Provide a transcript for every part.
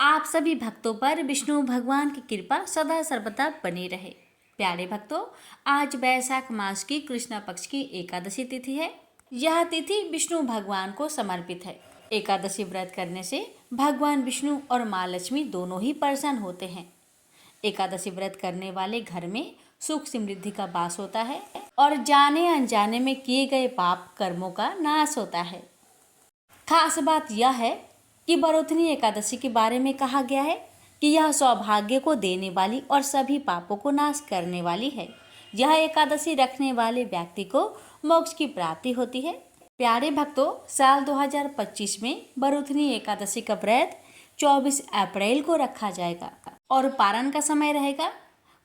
आप सभी भक्तों पर विष्णु भगवान की कृपा सदा सर्वदा बनी रहे। प्यारे भक्तों, आज वैशाख मास की कृष्ण पक्ष की एकादशी तिथि है। यह तिथि विष्णु भगवान को समर्पित है। एकादशी व्रत करने से भगवान विष्णु और माँ लक्ष्मी दोनों ही प्रसन्न होते हैं। एकादशी व्रत करने वाले घर में सुख समृद्धि का वास होता है और जाने अनजाने में किए गए पाप कर्मों का नाश होता है। खास बात यह है कि बरोथनी एकादशी के बारे में कहा गया है कि यह सौभाग्य को देने वाली और सभी पापों को नाश करने वाली है। यह एकादशी रखने वाले व्यक्ति को मोक्ष की प्राप्ति होती है। प्यारे भक्तों, साल 2025 में बरोथनी एकादशी का व्रत 24 अप्रैल को रखा जाएगा और पारण का समय रहेगा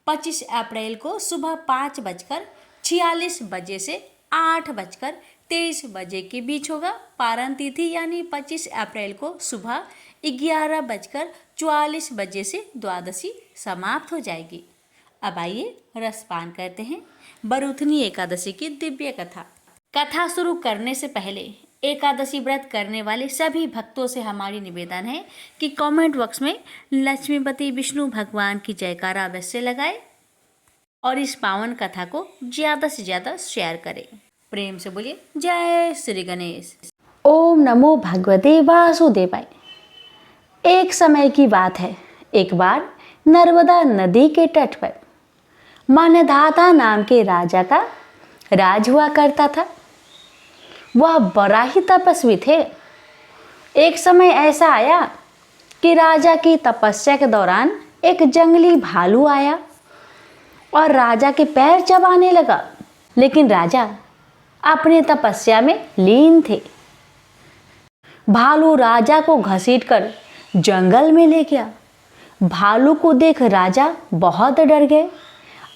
25 अप्रैल को सुबह 5:46 बजे से 8:23 बजे के बीच होगा। पारण तिथि यानी 25 अप्रैल को सुबह 11:44 बजे से द्वादशी समाप्त हो जाएगी। अब आइए रसपान करते हैं बरोथनी एकादशी की दिव्य कथा। कथा शुरू करने से पहले एकादशी व्रत करने वाले सभी भक्तों से हमारी निवेदन है कि कमेंट बॉक्स में लक्ष्मीपति विष्णु भगवान की जयकारा अवश्य लगाए और इस पावन कथा को ज़्यादा से ज़्यादा शेयर करें। प्रेम से बोलिए जय श्री गणेश। ओम नमो भगवते वासुदेवाय। एक समय की बात है, एक बार नर्मदा नदी के तट पर मान्यधाता नाम के राजा का राज हुआ करता था। वह बड़ा ही तपस्वी थे। एक समय ऐसा आया कि राजा की तपस्या के दौरान एक जंगली भालू आया और राजा के पैर चबाने लगा, लेकिन राजा अपने तपस्या में लीन थे। भालू राजा को घसीटकर जंगल में ले गया। भालू को देख राजा बहुत डर गए।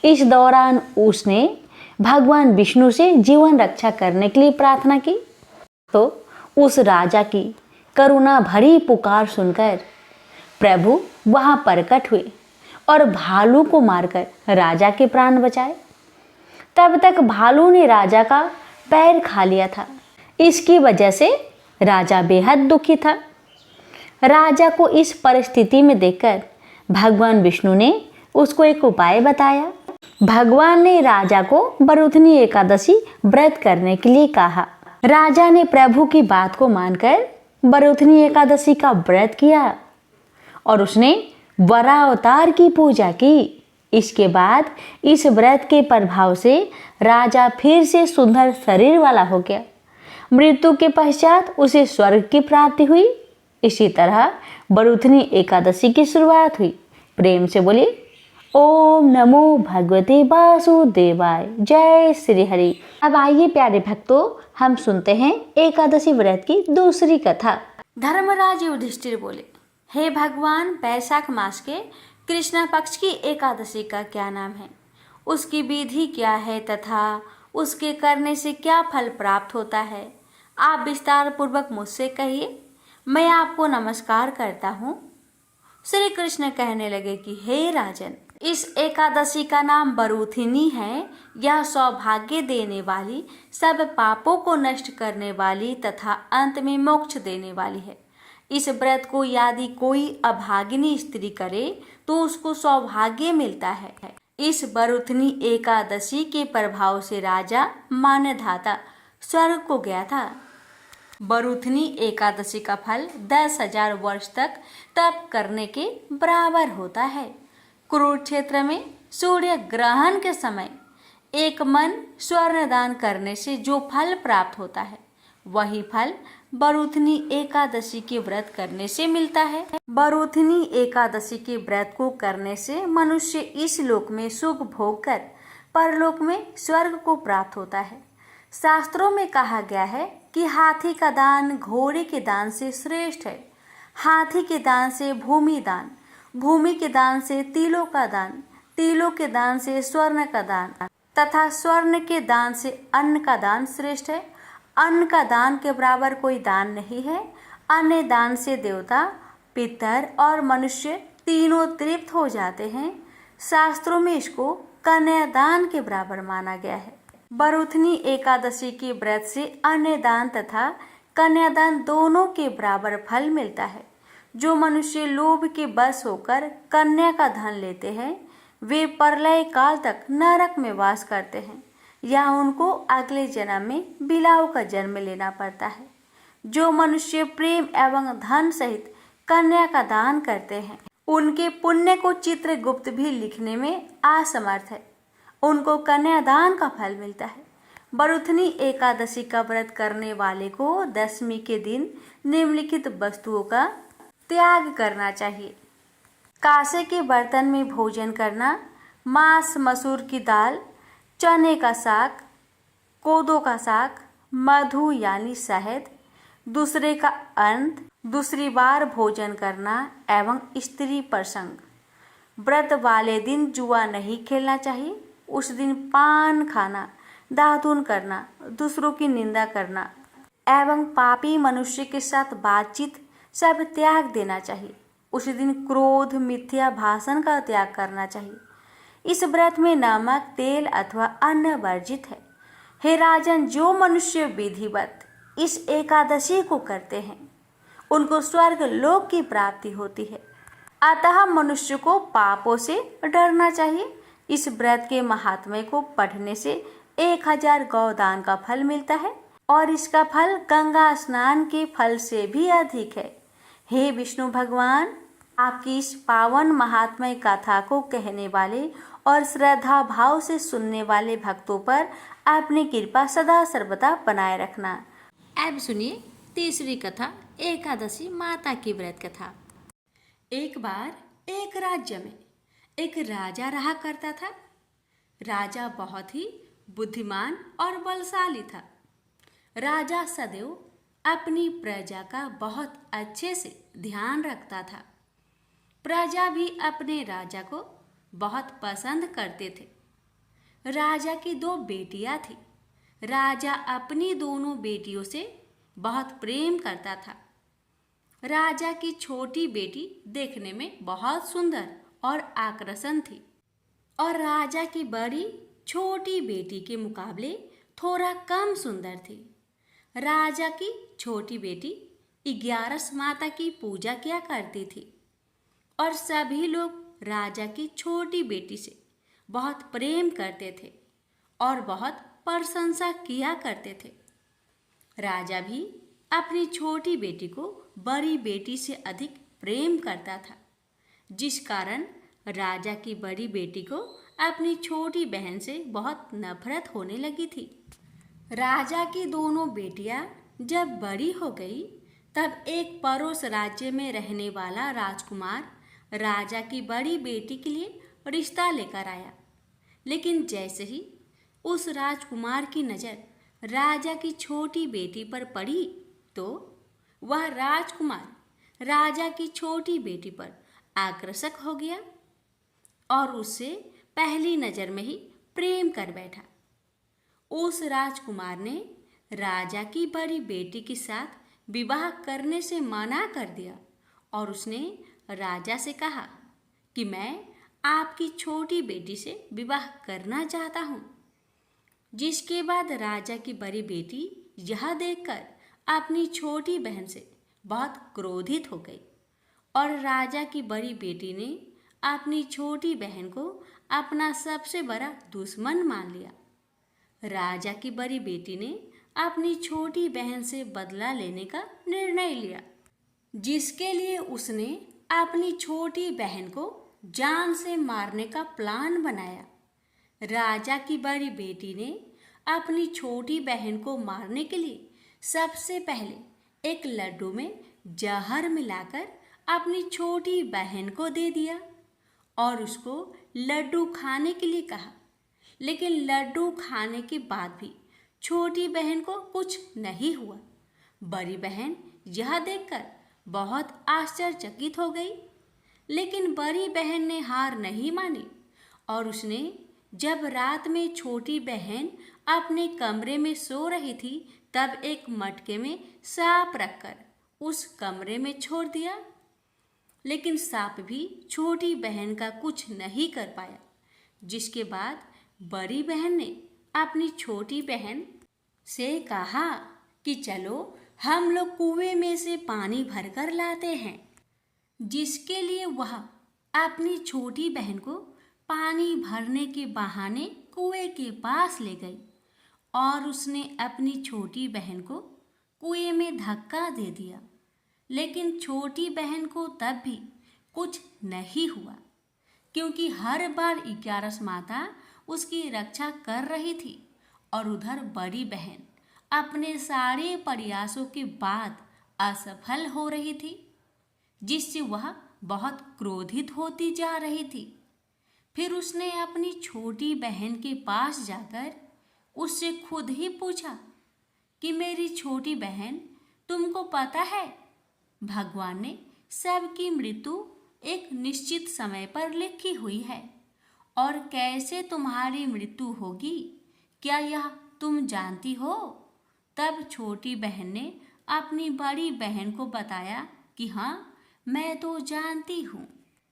इस दौरान उसने भगवान विष्णु से जीवन रक्षा करने के लिए प्रार्थना की, तो उस राजा की करुणा भरी पुकार सुनकर प्रभु वहां प्रकट हुए और भालू को मारकर राजा के प्राण बचाए। तब तक भालू ने राजा का पैर खा लिया था। इसकी वजह से राजा बेहद दुखी था। राजा को इस परिस्थिति में देखकर भगवान विष्णु ने उसको एक उपाय बताया। भगवान ने राजा को बरोथनी एकादशी व्रत करने के लिए कहा। राजा ने प्रभु की बात को मानकर बरोथनी एकादशी का व्रत किया और उसने वरावतार की पूजा की। इसके बाद इस व्रत के प्रभाव से राजा फिर से सुंदर शरीर वाला हो गया। मृत्यु के पश्चात उसे स्वर्ग की प्राप्ति हुई। इसी तरह बरोथनी एकादशी की शुरुआत हुई। प्रेम से बोलिए ओम नमो भगवते वासुदेवाय। जय श्री हरि। अब आइए प्यारे भक्तों, हम सुनते हैं एकादशी व्रत की दूसरी कथा। धर्मराज युधिष्ठिर बोले, हे भगवान, वैशाख मास के कृष्ण पक्ष की एकादशी का क्या नाम है, उसकी विधि क्या है तथा उसके करने से क्या फल प्राप्त होता है, आप विस्तार पूर्वक मुझसे कहिए। मैं आपको नमस्कार करता हूँ। श्री कृष्ण कहने लगे कि हे राजन, इस एकादशी का नाम बरोथिनी है। यह सौभाग्य देने वाली, सब पापों को नष्ट करने वाली तथा अंत में मोक्ष देने वाली है। इस व्रत को यदि कोई अभागिनी स्त्री करे तो उसको सौभाग्य मिलता है। इस बरोथनी एकादशी के प्रभाव से राजा मान्यधाता स्वर्ग को गया था। बरोथनी एकादशी का फल 10,000 वर्ष तक तप करने के बराबर होता है। कुरुक्षेत्र में सूर्य ग्रहण के समय एक मन स्वर्ण दान करने से जो फल प्राप्त होता है, वही फल बरोथनी एकादशी के व्रत करने से मिलता है। बरोथनी एकादशी के व्रत को करने से मनुष्य इस लोक में सुख भोग कर परलोक में स्वर्ग को प्राप्त होता है। शास्त्रों में कहा गया है कि हाथी का दान घोड़े के दान से श्रेष्ठ है। हाथी के दान से भूमि दान, भूमि के दान से तिलों का दान, तिलों के दान से स्वर्ण का दान तथा स्वर्ण के दान से अन्न का दान श्रेष्ठ है। अन्न का दान के बराबर कोई दान नहीं है। अन्न दान से देवता, पितर और मनुष्य तीनों तृप्त हो जाते हैं। शास्त्रों में इसको कन्यादान के बराबर माना गया है। बरोथनी एकादशी के व्रत से अन्न दान तथा कन्यादान दोनों के बराबर फल मिलता है। जो मनुष्य लोभ के बस होकर कन्या का धन लेते हैं वे प्रलय काल तक नरक में वास करते हैं या उनको अगले जन्म में बिलाव का जन्म लेना पड़ता है। जो मनुष्य प्रेम एवं धन सहित कन्या का दान करते हैं उनके पुण्य को चित्रगुप्त भी लिखने में असमर्थ है। उनको कन्यादान का फल मिलता है। बरुथनी एकादशी का व्रत करने वाले को दशमी के दिन निम्नलिखित वस्तुओं का त्याग करना चाहिए। कांसे के बर्तन में भोजन करना, मांस, मसूर की दाल, चने का साग, कोदो का साग, मधु यानी शहद, दूसरे का अन्न, दूसरी बार भोजन करना एवं स्त्री प्रसंग। व्रत वाले दिन जुआ नहीं खेलना चाहिए। उस दिन पान खाना, दातून करना, दूसरों की निंदा करना एवं पापी मनुष्य के साथ बातचीत सब त्याग देना चाहिए। उस दिन क्रोध, मिथ्या भाषण का त्याग करना चाहिए। इस व्रत में नमक, तेल अथवा अन्न वर्जित है। हे राजन, जो मनुष्य विधिवत इस एकादशी को करते हैं उनको स्वर्ग लोक की प्राप्ति होती है। अतः मनुष्य को पापों से डरना चाहिए। इस व्रत के महात्म्य को पढ़ने से 1000 गौदान का फल मिलता है और इसका फल गंगा स्नान के फल से भी अधिक है। हे विष्णु भगवान, आपकी इस पावन महात्म्य कथा को कहने वाले और श्रद्धा भाव से सुनने वाले भक्तों पर अपनी कृपा सदा सर्वदा बनाए रखना। अब सुनिए तीसरी कथा, एकादशी माता की व्रत कथा। एक बार एक राज्य में एक राजा रहा करता था। राजा बहुत ही बुद्धिमान और बलशाली था। राजा सदैव अपनी प्रजा का बहुत अच्छे से ध्यान रखता था। प्रजा भी अपने राजा को बहुत पसंद करते थे। राजा की 2 बेटियां थीं। राजा अपनी दोनों बेटियों से बहुत प्रेम करता था। राजा की छोटी बेटी देखने में बहुत सुंदर और आकर्षण थी और राजा की बड़ी छोटी बेटी के मुकाबले थोड़ा कम सुंदर थी। राजा की छोटी बेटी 11 माता की पूजा किया करती थी और सभी लोग राजा की छोटी बेटी से बहुत प्रेम करते थे और बहुत प्रशंसा किया करते थे। राजा भी अपनी छोटी बेटी को बड़ी बेटी से अधिक प्रेम करता था, जिस कारण राजा की बड़ी बेटी को अपनी छोटी बहन से बहुत नफरत होने लगी थी। राजा की दोनों बेटियां जब बड़ी हो गई तब एक पड़ोस राज्य में रहने वाला राजकुमार राजा की बड़ी बेटी के लिए रिश्ता लेकर आया। लेकिन जैसे ही उस राजकुमार की नज़र राजा की छोटी बेटी पर पड़ी तो वह राजकुमार राजा की छोटी बेटी पर आकर्षक हो गया और उससे पहली नज़र में ही प्रेम कर बैठा। उस राजकुमार ने राजा की बड़ी बेटी के साथ विवाह करने से मना कर दिया और उसने राजा से कहा कि मैं आपकी छोटी बेटी से विवाह करना चाहता हूँ। जिसके बाद राजा की बड़ी बेटी यह देखकर अपनी छोटी बहन से बहुत क्रोधित हो गई और राजा की बड़ी बेटी ने अपनी छोटी बहन को अपना सबसे बड़ा दुश्मन मान लिया। राजा की बड़ी बेटी ने अपनी छोटी बहन से बदला लेने का निर्णय लिया, जिसके लिए उसने अपनी छोटी बहन को जान से मारने का प्लान बनाया। राजा की बड़ी बेटी ने अपनी छोटी बहन को मारने के लिए सबसे पहले एक लड्डू में जहर मिलाकर अपनी छोटी बहन को दे दिया और उसको लड्डू खाने के लिए कहा। लेकिन लड्डू खाने के बाद भी छोटी बहन को कुछ नहीं हुआ। बड़ी बहन यह देखकर बहुत आश्चर्यचकित हो गई। लेकिन बड़ी बहन ने हार नहीं मानी और उसने जब रात में छोटी बहन अपने कमरे में सो रही थी तब एक मटके में सांप रखकर उस कमरे में छोड़ दिया। लेकिन सांप भी छोटी बहन का कुछ नहीं कर पाया, जिसके बाद बड़ी बहन ने अपनी छोटी बहन से कहा कि चलो हम लोग कुएं में से पानी भरकर लाते हैं। जिसके लिए वह अपनी छोटी बहन को पानी भरने के बहाने कुएं के पास ले गई और उसने अपनी छोटी बहन को कुएं में धक्का दे दिया। लेकिन छोटी बहन को तब भी कुछ नहीं हुआ, क्योंकि हर बार 11 माता उसकी रक्षा कर रही थी और उधर बड़ी बहन अपने सारे प्रयासों के बाद असफल हो रही थी, जिससे वह बहुत क्रोधित होती जा रही थी। फिर उसने अपनी छोटी बहन के पास जाकर उससे खुद ही पूछा कि मेरी छोटी बहन, तुमको पता है भगवान ने सबकी मृत्यु एक निश्चित समय पर लिखी हुई है, और कैसे तुम्हारी मृत्यु होगी क्या यह तुम जानती हो? तब छोटी बहन ने अपनी बड़ी बहन को बताया कि हाँ, मैं तो जानती हूँ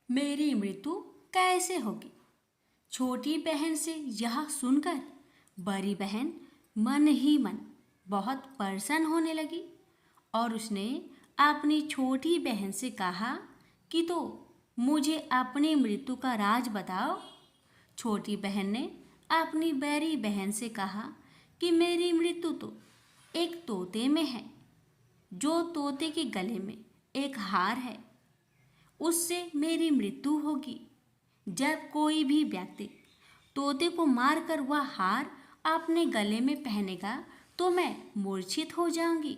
मेरी मृत्यु कैसे होगी। छोटी बहन से यह सुनकर बड़ी बहन मन ही मन बहुत प्रसन्न होने लगी और उसने अपनी छोटी बहन से कहा कि तो मुझे अपनी मृत्यु का राज बताओ। छोटी बहन ने अपनी बड़ी बहन से कहा कि मेरी मृत्यु तो एक तोते में है, जो तोते के गले में एक हार है, उससे मेरी मृत्यु होगी। जब कोई भी व्यक्ति तोते को मारकर वह हार अपने गले में पहनेगा तो मैं मूर्छित हो जाऊंगी,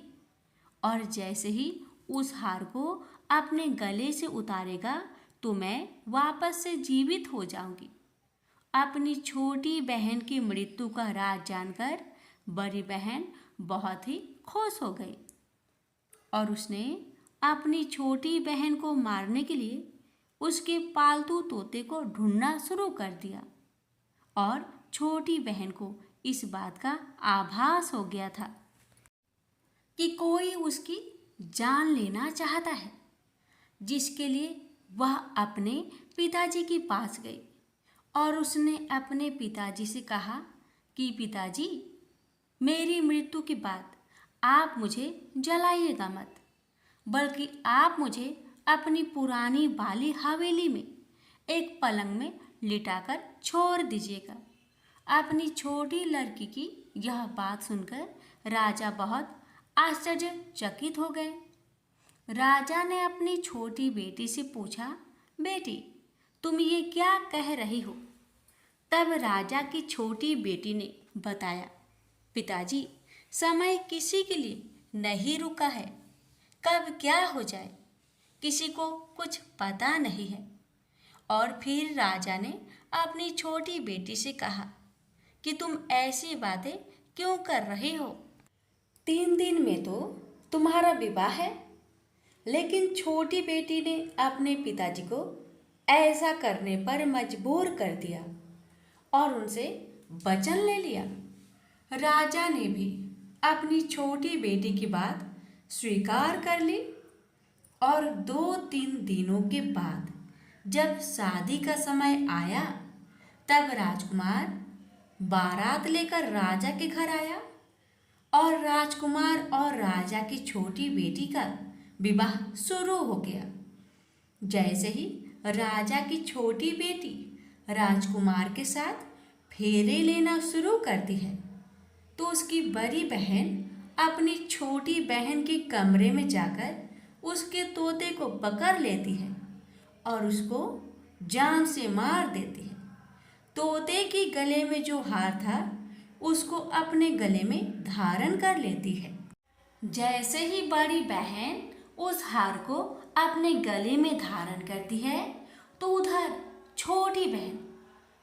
और जैसे ही उस हार को अपने गले से उतारेगा तो मैं वापस से जीवित हो जाऊंगी। अपनी छोटी बहन की मृत्यु का राज जानकर बड़ी बहन बहुत ही खुश हो गई और उसने अपनी छोटी बहन को मारने के लिए उसके पालतू तोते को ढूंढना शुरू कर दिया, और छोटी बहन को इस बात का आभास हो गया था कि कोई उसकी जान लेना चाहता है, जिसके लिए वह अपने पिताजी के पास गई और उसने अपने पिताजी से कहा कि पिताजी, मेरी मृत्यु के बाद आप मुझे जलाइएगा मत, बल्कि आप मुझे अपनी पुरानी वाली हवेली में एक पलंग में लिटाकर छोड़ दीजिएगा। अपनी छोटी लड़की की यह बात सुनकर राजा बहुत आश्चर्यचकित हो गए। राजा ने अपनी छोटी बेटी से पूछा, बेटी, तुम ये क्या कह रही हो? तब राजा की छोटी बेटी ने बताया, पिताजी, समय किसी के लिए नहीं रुका है, कब क्या हो जाए किसी को कुछ पता नहीं है। और फिर राजा ने अपनी छोटी बेटी से कहा कि तुम ऐसी बातें क्यों कर रही हो? 3 दिन में तो तुम्हारा विवाह है। लेकिन छोटी बेटी ने अपने पिताजी को ऐसा करने पर मजबूर कर दिया और उनसे वचन ले लिया। राजा ने भी अपनी छोटी बेटी की बात स्वीकार कर ली और 2-3 दिनों के बाद जब शादी का समय आया तब राजकुमार बारात लेकर राजा के घर आया और राजकुमार और राजा की छोटी बेटी का विवाह शुरू हो गया। जैसे ही राजा की छोटी बेटी राजकुमार के साथ फेरे लेना शुरू करती है तो उसकी बड़ी बहन अपनी छोटी बहन के कमरे में जाकर उसके तोते को पकड़ लेती है और उसको जान से मार देती है। तोते के गले में जो हार था उसको अपने गले में धारण कर लेती है। जैसे ही बड़ी बहन उस हार को अपने गले में धारण करती है तो उधर छोटी बहन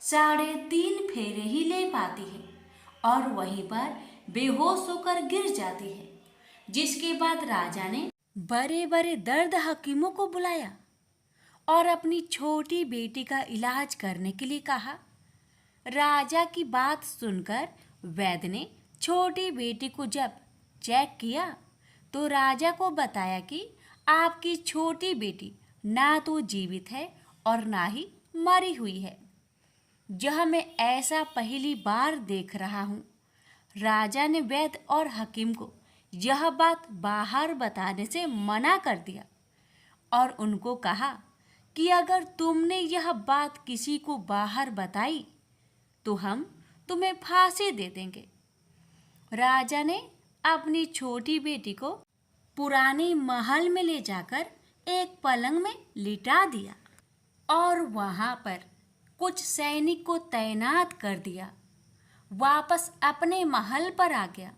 3.5 फेरे ही ले पाती है और वहीं पर बेहोश होकर गिर जाती है। जिसके बाद राजा ने बड़े बड़े दर्द हकीमों को बुलाया और अपनी छोटी बेटी का इलाज करने के लिए कहा। राजा की बात सुनकर वैद्य ने छोटी बेटी को जब चेक किया तो राजा को बताया कि आपकी छोटी बेटी ना तो जीवित है और ना ही मरी हुई है। यह मैं ऐसा पहली बार देख रहा हूँ। राजा ने वैद्य और हकीम को यह बात बाहर बताने से मना कर दिया और उनको कहा कि अगर तुमने यह बात किसी को बाहर बताई तो हम तुम्हें फांसी दे देंगे। राजा ने अपनी छोटी बेटी को पुराने महल में ले जाकर एक पलंग में लिटा दिया और वहां पर कुछ सैनिक को तैनात कर दिया। वापस अपने महल पर आ गया।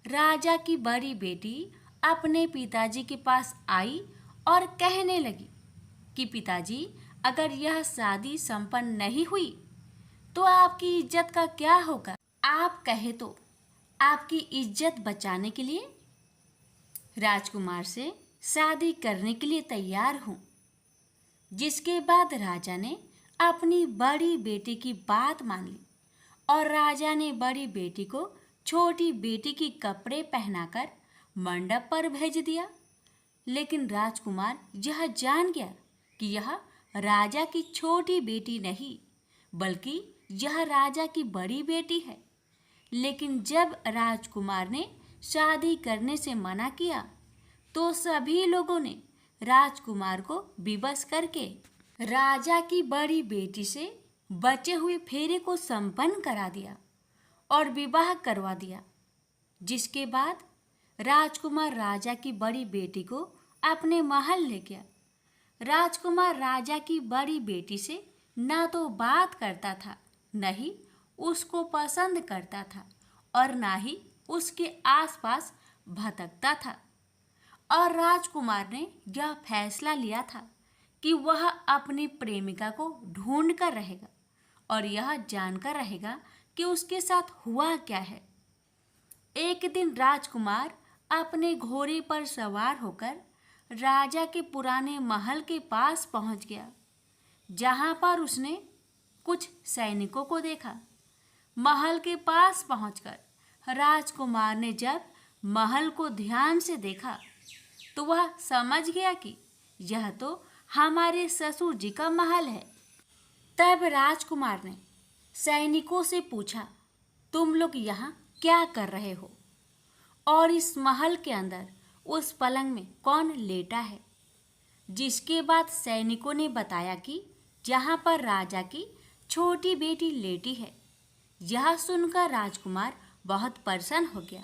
राजा की बड़ी बेटी अपने पिताजी के पास आई और कहने लगी कि पिताजी, अगर यह शादी संपन्न नहीं हुई तो आपकी इज्जत का क्या होगा? आप कहे तो आपकी इज्जत बचाने के लिए राजकुमार से शादी करने के लिए तैयार हूँ। जिसके बाद राजा ने अपनी बड़ी बेटी की बात मान ली और राजा ने बड़ी बेटी को छोटी बेटी की कपड़े पहनाकर मंडप पर भेज दिया। लेकिन राजकुमार यह जान गया कि यह राजा की छोटी बेटी नहीं बल्कि यह राजा की बड़ी बेटी है। लेकिन जब राजकुमार ने शादी करने से मना किया तो सभी लोगों ने राजकुमार को विवश करके राजा की बड़ी बेटी से बचे हुए फेरे को संपन्न करा दिया और विवाह करवा दिया। जिसके बाद राजकुमार राजा की बड़ी बेटी को अपने महल ले गया। राजकुमार राजा की बड़ी बेटी से ना तो बात करता था, न ही उसको पसंद करता था और ना ही उसके आसपास भटकता था। और राजकुमार ने यह फैसला लिया था कि वह अपनी प्रेमिका को ढूंढ कर रहेगा और यह जानकर रहेगा कि उसके साथ हुआ क्या है। एक दिन राजकुमार अपने घोड़े पर सवार होकर राजा के पुराने महल के पास पहुंच गया, जहां पर उसने कुछ सैनिकों को देखा। महल के पास पहुंचकर राजकुमार ने जब महल को ध्यान से देखा तो वह समझ गया कि यह तो हमारे ससुर जी का महल है। तब राजकुमार ने सैनिकों से पूछा, तुम लोग यहाँ क्या कर रहे हो और इस महल के अंदर उस पलंग में कौन लेटा है? जिसके बाद सैनिकों ने बताया कि जहाँ पर राजा की छोटी बेटी लेटी है। यह सुनकर राजकुमार बहुत प्रसन्न हो गया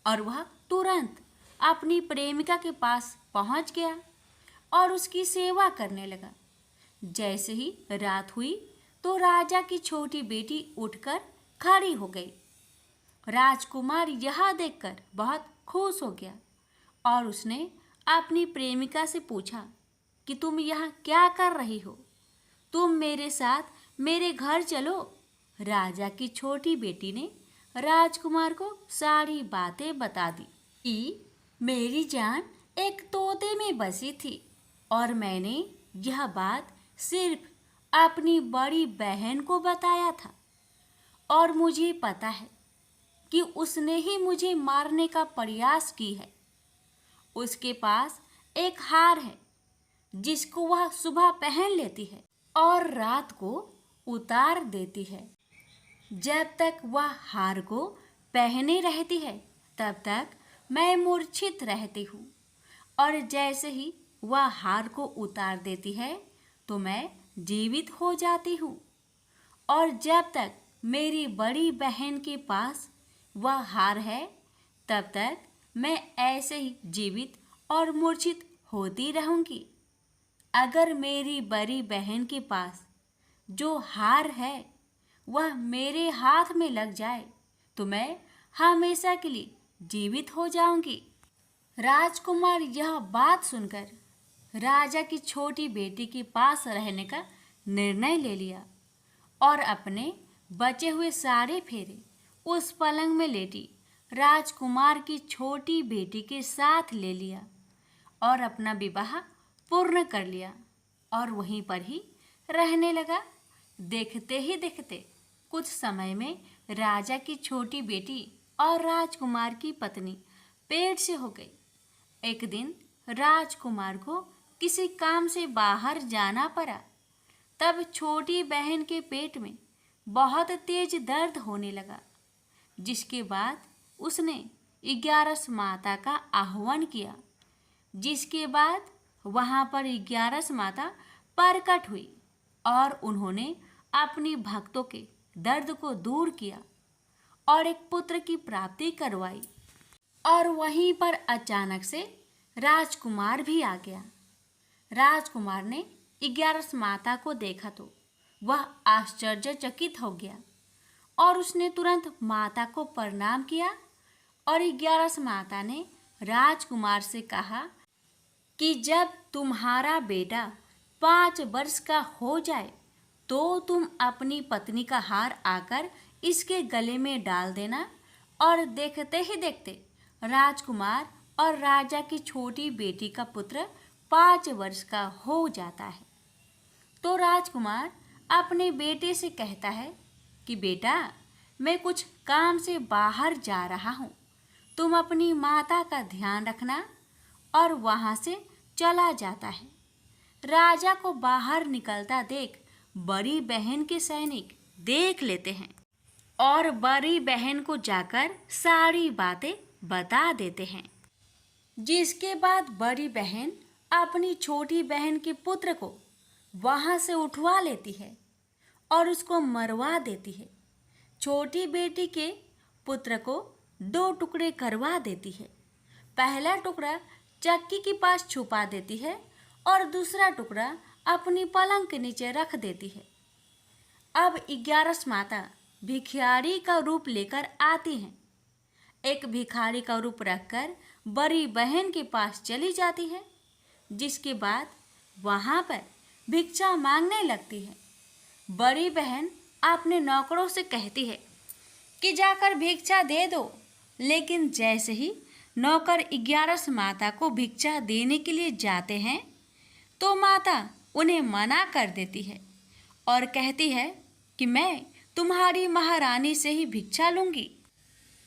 और वह तुरंत अपनी प्रेमिका के पास पहुंच गया और उसकी सेवा करने लगा। जैसे ही रात हुई तो राजा की छोटी बेटी उठकर खड़ी हो गई। राजकुमार यह देखकर बहुत खुश हो गया और उसने अपनी प्रेमिका से पूछा कि तुम यहाँ क्या कर रही हो? तुम मेरे साथ मेरे घर चलो। राजा की छोटी बेटी ने राजकुमार को सारी बातें बता दी कि मेरी जान एक तोते में बसी थी और मैंने यह बात सिर्फ अपनी बड़ी बहन को बताया था और मुझे पता है कि उसने ही मुझे मारने का प्रयास की है। उसके पास एक हार है जिसको वह सुबह पहन लेती है और रात को उतार देती है। जब तक वह हार को पहने रहती है तब तक मैं मूर्छित रहती हूँ और जैसे ही वह हार को उतार देती है तो मैं जीवित हो जाती हूँ। और जब तक मेरी बड़ी बहन के पास वह हार है तब तक मैं ऐसे ही जीवित और मूर्छित होती रहूँगी। अगर मेरी बड़ी बहन के पास जो हार है वह मेरे हाथ में लग जाए तो मैं हमेशा के लिए जीवित हो जाऊंगी। राजकुमार यह बात सुनकर राजा की छोटी बेटी के पास रहने का निर्णय ले लिया और अपने बचे हुए सारे फेरे उस पलंग में लेटी राजकुमार की छोटी बेटी के साथ ले लिया और अपना विवाह पूर्ण कर लिया और वहीं पर ही रहने लगा। देखते ही देखते कुछ समय में राजा की छोटी बेटी और राजकुमार की पत्नी पेट से हो गई। एक दिन राजकुमार को किसी काम से बाहर जाना पड़ा। तब छोटी बहन के पेट में बहुत तेज दर्द होने लगा, जिसके बाद उसने 11 माता का आह्वान किया। जिसके बाद वहां पर 11 माता प्रकट हुई और उन्होंने अपनी भक्तों के दर्द को दूर किया और एक पुत्र की प्राप्ति करवाई। और वहीं पर अचानक से राजकुमार भी आ गया। राजकुमार ने 11 माता को देखा तो वह आश्चर्यचकित हो गया और उसने तुरंत माता को प्रणाम किया। और 11 माता ने राजकुमार से कहा कि जब तुम्हारा बेटा 5 वर्ष का हो जाए तो तुम अपनी पत्नी का हार आकर इसके गले में डाल देना। और देखते ही देखते राजकुमार और राजा की छोटी बेटी का पुत्र 5 वर्ष का हो जाता है। तो राजकुमार अपने बेटे से कहता है कि बेटा, मैं कुछ काम से बाहर जा रहा हूँ, तुम अपनी माता का ध्यान रखना। और वहाँ से चला जाता है। राजा को बाहर निकलता देख बड़ी बहन के सैनिक देख लेते हैं और बड़ी बहन को जाकर सारी बातें बता देते हैं। जिसके बाद बड़ी बहन अपनी छोटी बहन के पुत्र को वहाँ से उठवा लेती है और उसको मरवा देती है। छोटी बेटी के पुत्र को 2 टुकड़े करवा देती है। पहला टुकड़ा चक्की के पास छुपा देती है और दूसरा टुकड़ा अपनी पलंग के नीचे रख देती है। अब 11 माता भिखारी का रूप लेकर आती हैं। एक भिखारी का रूप रखकर बड़ी बहन के पास चली जाती है। जिसके बाद वहाँ पर भिक्षा मांगने लगती है। बड़ी बहन अपने नौकरों से कहती है कि जाकर भिक्षा दे दो। लेकिन जैसे ही नौकर 11 माता को भिक्षा देने के लिए जाते हैं तो माता उन्हें मना कर देती है और कहती है कि मैं तुम्हारी महारानी से ही भिक्षा लूँगी।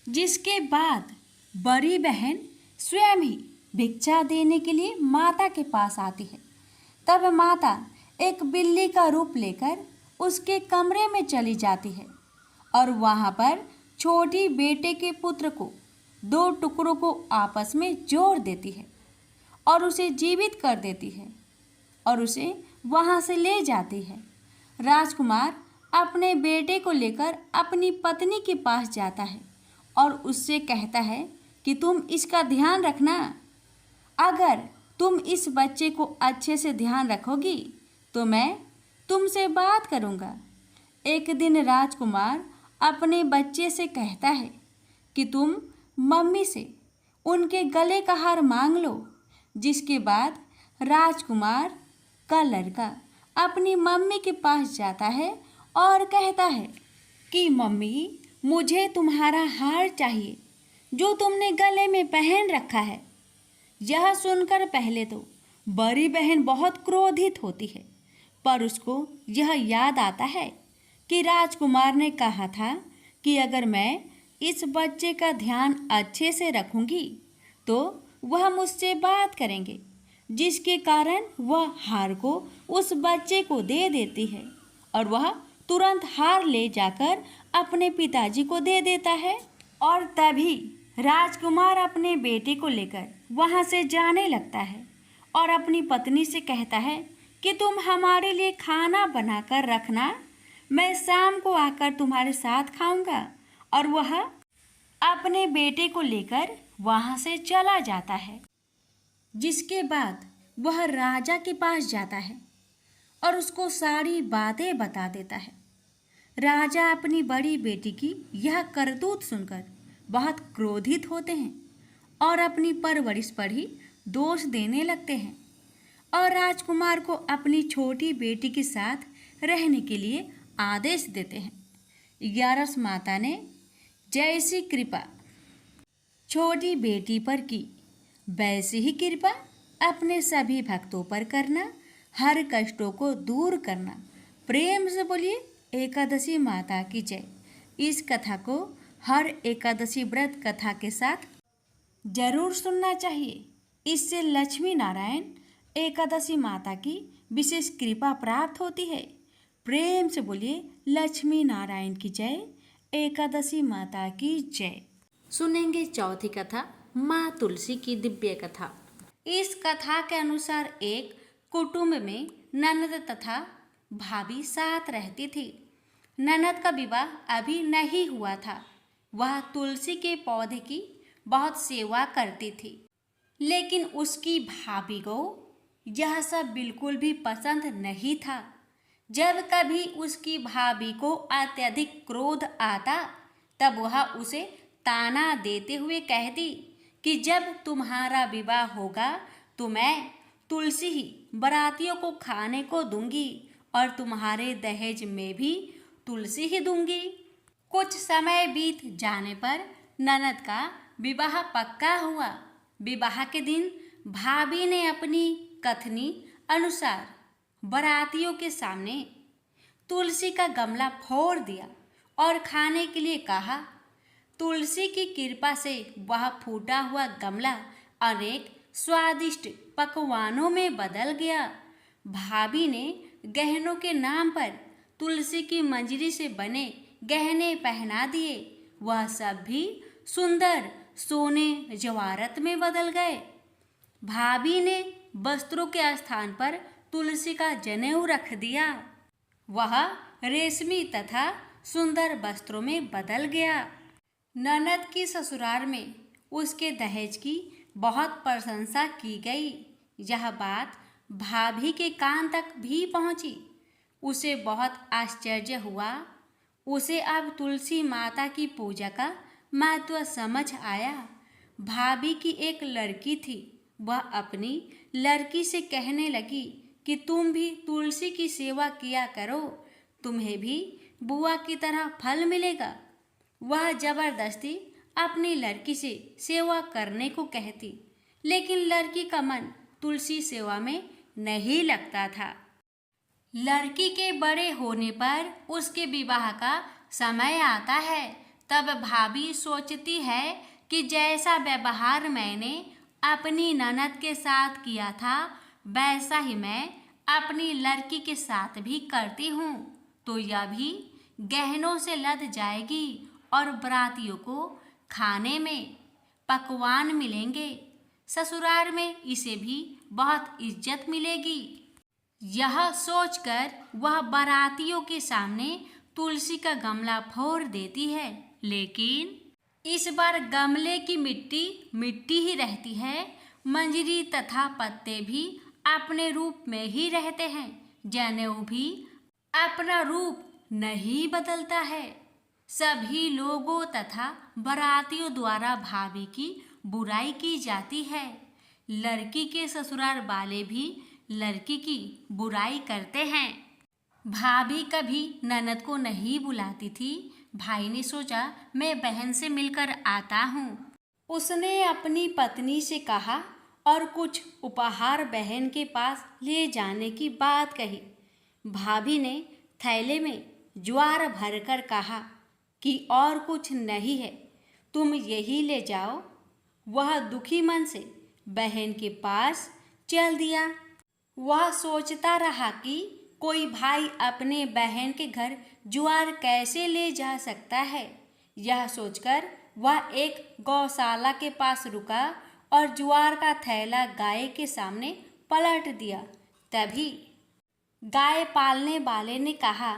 जिसके बाद बड़ी बहन स्वयं ही भिक्षा देने के लिए माता के पास आती है। तब माता एक बिल्ली का रूप लेकर उसके कमरे में चली जाती है और वहाँ पर छोटी बेटे के पुत्र को 2 टुकड़ों को आपस में जोड़ देती है और उसे जीवित कर देती है और उसे वहाँ से ले जाती है। राजकुमार अपने बेटे को लेकर अपनी पत्नी के पास जाता है और उससे कहता है कि तुम इसका ध्यान रखना। अगर तुम इस बच्चे को अच्छे से ध्यान रखोगी तो मैं तुमसे बात करूँगा। एक दिन राजकुमार अपने बच्चे से कहता है कि तुम मम्मी से उनके गले का हार मांग लो। जिसके बाद राजकुमार का लड़का अपनी मम्मी के पास जाता है और कहता है कि मम्मी, मुझे तुम्हारा हार चाहिए जो तुमने गले में पहन रखा है। यह सुनकर पहले तो बड़ी बहन बहुत क्रोधित होती है, पर उसको यह याद आता है कि राजकुमार ने कहा था कि अगर मैं इस बच्चे का ध्यान अच्छे से रखूंगी तो वह मुझसे बात करेंगे। जिसके कारण वह हार को उस बच्चे को दे देती है और वह तुरंत हार ले जाकर अपने पिताजी को दे देता है। और तभी राजकुमार अपने बेटे को लेकर वहाँ से जाने लगता है और अपनी पत्नी से कहता है कि तुम हमारे लिए खाना बनाकर रखना, मैं शाम को आकर तुम्हारे साथ खाऊंगा। और वह अपने बेटे को लेकर वहाँ से चला जाता है। जिसके बाद वह राजा के पास जाता है और उसको सारी बातें बता देता है। राजा अपनी बड़ी बेटी की यह करतूत सुनकर बहुत क्रोधित होते हैं और अपनी परवरिश पर ही दोष देने लगते हैं और राजकुमार को अपनी छोटी बेटी के साथ रहने के लिए आदेश देते हैं। 11 माता ने जैसी कृपा छोटी बेटी पर की, वैसी ही कृपा अपने सभी भक्तों पर करना, हर कष्टों को दूर करना। प्रेम से बोलिए एकादशी माता की जय। इस कथा को हर एकादशी व्रत कथा के साथ जरूर सुनना चाहिए। इससे लक्ष्मी नारायण एकादशी माता की विशेष कृपा प्राप्त होती है। प्रेम से बोलिए लक्ष्मी नारायण की जय, एकादशी माता की जय। सुनेंगे चौथी कथा, माँ तुलसी की दिव्य कथा। इस कथा के अनुसार एक कुटुंब में ननद तथा भाभी साथ रहती थी। ननद का विवाह अभी नहीं हुआ था। वह तुलसी के पौधे की बहुत सेवा करती थी, लेकिन उसकी भाभी को यह सब बिल्कुल भी पसंद नहीं था। जब कभी उसकी भाभी को अत्यधिक क्रोध आता, तब वह उसे ताना देते हुए कहती कि जब तुम्हारा विवाह होगा तो मैं तुलसी ही बारातियों को खाने को दूंगी और तुम्हारे दहेज में भी तुलसी ही दूंगी। कुछ समय बीत जाने पर ननद का विवाह पक्का हुआ। विवाह के दिन भाभी ने अपनी कथनी अनुसार बारातियों के सामने तुलसी का गमला फोड़ दिया और खाने के लिए कहा। तुलसी की कृपा से वह फूटा हुआ गमला अनेक स्वादिष्ट पकवानों में बदल गया। भाभी ने गहनों के नाम पर तुलसी की मंजरी से बने गहने पहना दिए। वह सब भी सुंदर सोने जवारत में बदल गए। भाभी ने वस्त्रों के स्थान पर तुलसी का जनेऊ रख दिया। वह रेशमी तथा सुंदर वस्त्रों में बदल गया। ननद की ससुराल में उसके दहेज की बहुत प्रशंसा की गई। यह बात भाभी के कान तक भी पहुंची। उसे बहुत आश्चर्य हुआ। उसे अब तुलसी माता की पूजा का महत्व समझ आया। भाभी की एक लड़की थी। वह अपनी लड़की से कहने लगी कि तुम भी तुलसी की सेवा किया करो, तुम्हें भी बुआ की तरह फल मिलेगा। वह जबरदस्ती अपनी लड़की से सेवा करने को कहती, लेकिन लड़की का मन तुलसी सेवा में नहीं लगता था। लड़की के बड़े होने पर उसके विवाह का समय आता है। तब भाभी सोचती है कि जैसा व्यवहार मैंने अपनी ननद के साथ किया था, वैसा ही मैं अपनी लड़की के साथ भी करती हूँ, तो यह भी गहनों से लद जाएगी और बारातियों को खाने में पकवान मिलेंगे। ससुराल में इसे भी बहुत इज्जत मिलेगी। यह सोचकर वह बारातियों के सामने तुलसी का गमला फोड़ देती है, लेकिन इस बार गमले की मिट्टी मिट्टी ही रहती है। मंजरी तथा पत्ते भी अपने रूप में ही रहते हैं। जनेऊ भी अपना रूप नहीं बदलता है। सभी लोगों तथा बारातियों द्वारा भाभी की बुराई की जाती है। लड़की के ससुराल वाले भी लड़की की बुराई करते हैं। भाभी कभी ननद को नहीं बुलाती थी। भाई ने सोचा मैं बहन से मिलकर आता हूँ। उसने अपनी पत्नी से कहा और कुछ उपहार बहन के पास ले जाने की बात कही। भाभी ने थैले में ज्वार भरकर कहा कि और कुछ नहीं है, तुम यही ले जाओ। वह दुखी मन से बहन के पास चल दिया। वह सोचता रहा कि कोई भाई अपने बहन के घर ज्वार कैसे ले जा सकता है। यह सोचकर वह एक गौशाला के पास रुका और ज्वार का थैला गाय के सामने पलट दिया। तभी गाय पालने वाले ने कहा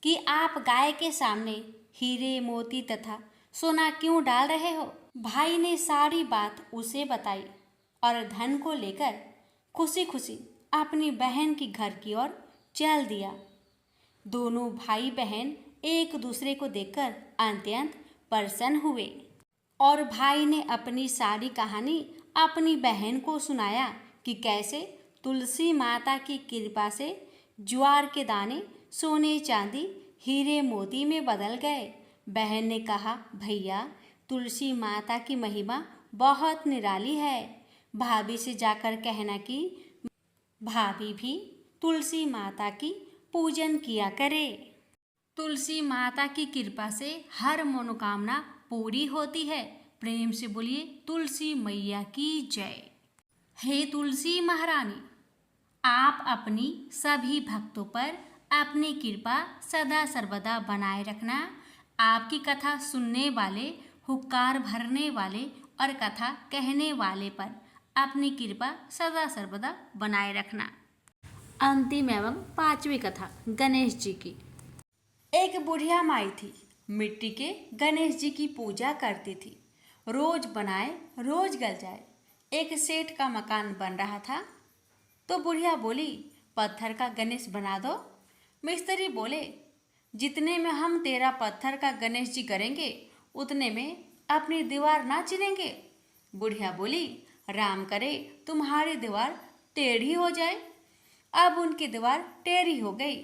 कि आप गाय के सामने हीरे मोती तथा सोना क्यों डाल रहे हो। भाई ने सारी बात उसे बताई और धन को लेकर खुशी खुशी अपनी बहन की घर की ओर चल दिया। दोनों भाई बहन एक दूसरे को देखकर अत्यंत प्रसन्न हुए और भाई ने अपनी सारी कहानी अपनी बहन को सुनाया कि कैसे तुलसी माता की कृपा से ज्वार के दाने सोने चांदी हीरे मोती में बदल गए। बहन ने कहा, भैया तुलसी माता की महिमा बहुत निराली है। भाभी से जाकर कहना कि भाभी भी तुलसी माता की पूजन किया करे। तुलसी माता की कृपा से हर मनोकामना पूरी होती है। प्रेम से बोलिए तुलसी मैया की जय। हे तुलसी महारानी, आप अपनी सभी भक्तों पर अपनी कृपा सदा सर्वदा बनाए रखना। आपकी कथा सुनने वाले, हुक्कार भरने वाले और कथा कहने वाले पर अपनी कृपा सदा सर्वदा बनाए रखना। अंतिम एवं पांचवी कथा गणेश जी की। एक बुढ़िया माई थी, मिट्टी के गणेश जी की पूजा करती थी। रोज बनाए रोज गल जाए। एक सेठ का मकान बन रहा था तो बुढ़िया बोली, पत्थर का गणेश बना दो। मिस्त्री बोले, जितने में हम तेरा पत्थर का गणेश जी करेंगे उतने में अपनी दीवार ना चिनेंगे। बुढ़िया बोली, राम करे तुम्हारी दीवार टेढ़ी हो जाए। अब उनकी दीवार टेढ़ी हो गई।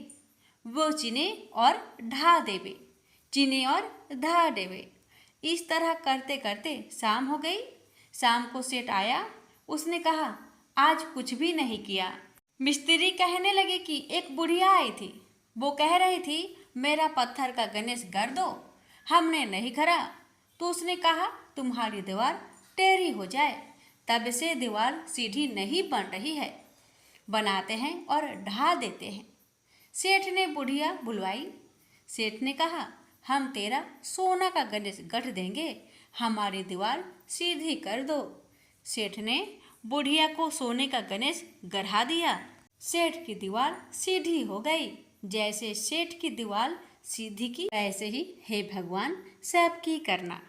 वो चिने और ढा देवे, चिने और ढा देवे। इस तरह करते करते शाम हो गई। शाम को सेठ आया। उसने कहा, आज कुछ भी नहीं किया। मिस्त्री कहने लगे कि एक बुढ़िया आई थी, वो कह रही थी मेरा पत्थर का गणेश कर दो। हमने नहीं करा तो उसने कहा तुम्हारी दीवार टेढ़ी हो जाए। तब से दीवार सीधी नहीं बन रही है। बनाते हैं और ढा देते हैं। सेठ ने बुढ़िया बुलवाई। सेठ ने कहा, हम तेरा सोना का गणेश गढ़ देंगे, हमारी दीवार सीधी कर दो। सेठ ने बुढ़िया को सोने का गणेश गढ़ा दिया। सेठ की दीवार सीधी हो गई। जैसे सेठ की दीवार सीधी की, वैसे ही हे भगवान सबकी करना।